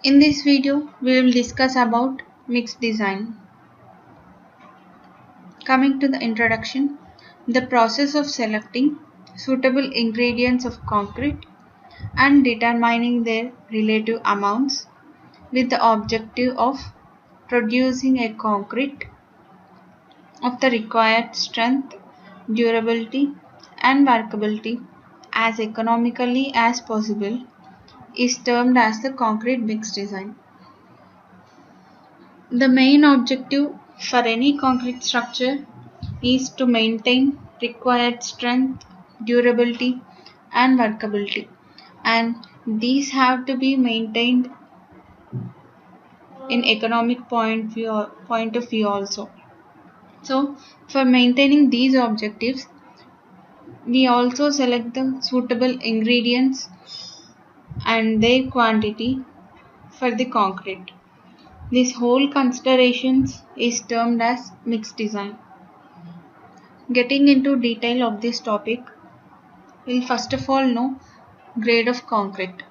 In this video, we will discuss about mix design. Coming to the introduction, the process of selecting suitable ingredients of concrete and determining their relative amounts with the objective of producing a concrete of the required strength, durability, and workability as economically as possible is termed as the concrete mix design. The main objective for any concrete structure is to maintain required strength, durability, and workability, and these have to be maintained in economic point of view also. So, for maintaining these objectives, we also select the suitable ingredients and their quantity for the concrete. This whole considerations is termed as mix design. Getting into detail of this topic, we'll first of all know grade of concrete.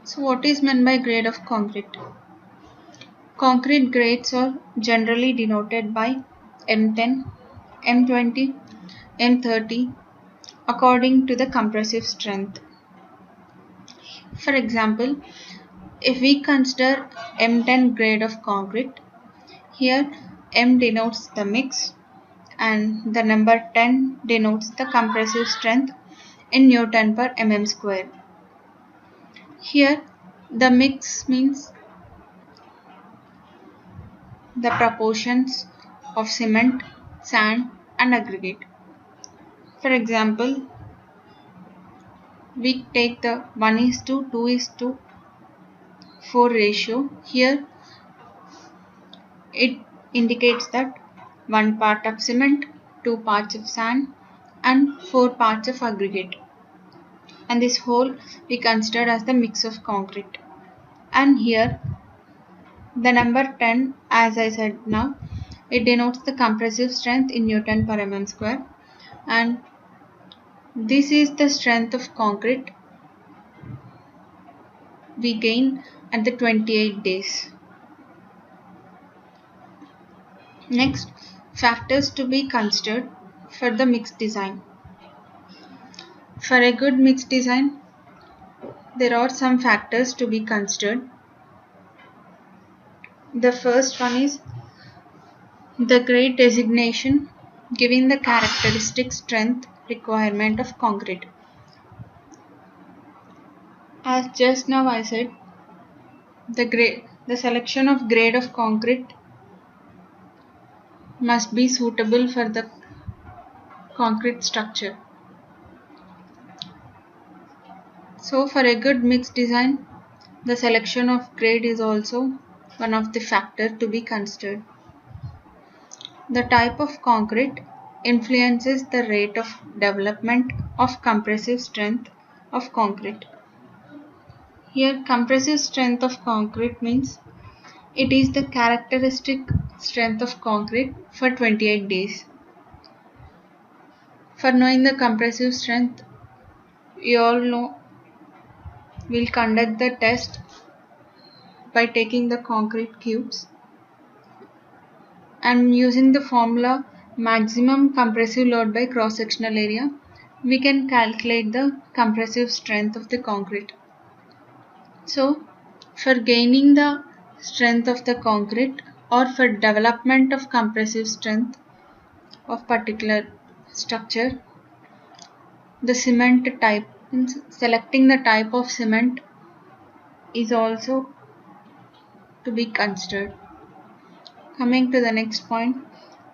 So what is meant by grade of concrete? Concrete grades are generally denoted by M10, M20, M30 according to the compressive strength. For example, if we consider M10 grade of concrete, here M denotes the mix and the number 10 denotes the compressive strength in Newton per mm square. Here the mix means the proportions of cement, sand and aggregate. For example, we take the 1:2:4 ratio. Here it indicates that 1 part of cement, 2 parts of sand and 4 parts of aggregate, and this whole we consider as the mix of concrete. And here the number 10, as I said now, it denotes the compressive strength in Newton per mm square, and this is the strength of concrete we gain at the 28 days. Next, factors to be considered for the mix design. For a good mix design, there are some factors to be considered. The first one is the grade designation giving the characteristic strength requirement of concrete. As just now I said, the selection of grade of concrete must be suitable for the concrete structure. So for a good mix design, the selection of grade is also one of the factors to be considered. The type of concrete influences the rate of development of compressive strength of concrete. Here compressive strength of concrete means it is the characteristic strength of concrete for 28 days. For knowing the compressive strength, you all know we'll conduct the test by taking the concrete cubes and using the formula maximum compressive load by cross sectional area, we can calculate the compressive strength of the concrete. So for gaining the strength of the concrete or for development of compressive strength of particular structure, the cement type, selecting the type of cement is also to be considered. Coming to the next point,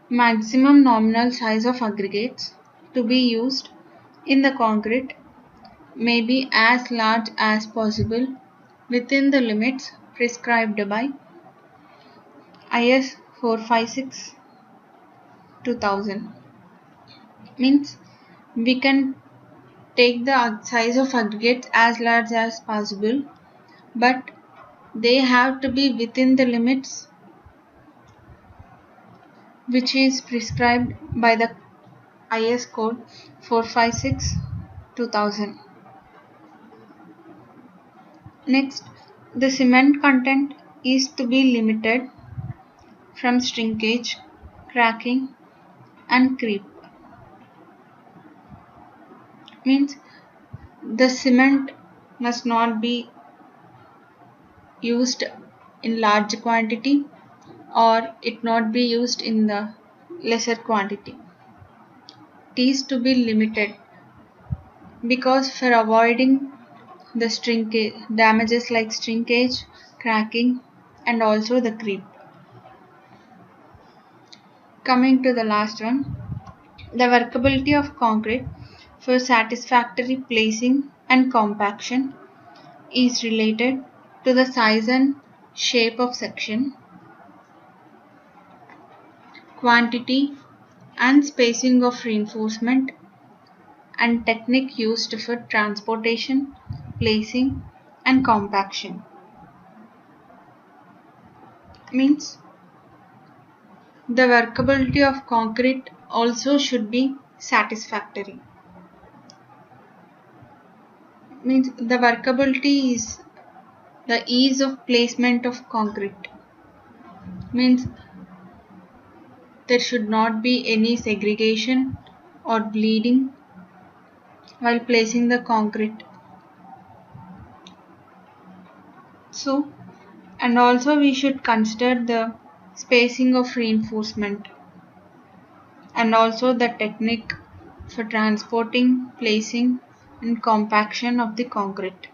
maximum nominal size of aggregates to be used in the concrete may be as large as possible within the limits prescribed by IS 456-2000. Means we can take the size of aggregates as large as possible, but they have to be within the limits which is prescribed by the IS code 456-2000. Next, the cement content is to be limited from shrinkage, cracking and creep. Means the cement must not be used in large quantity or it not be used in the lesser quantity. It is to be limited because for avoiding the shrinkage damages like shrinkage, cracking and also the creep. Coming to the last one, the workability of concrete for satisfactory placing and compaction is related to the size and shape of section, quantity and spacing of reinforcement and technique used for transportation, placing and compaction. Means the workability of concrete also should be satisfactory. Means the workability is the ease of placement of concrete. Means there should not be any segregation or bleeding while placing the concrete. So, and also we should consider the spacing of reinforcement and also the technique for transporting, placing and compaction of the concrete.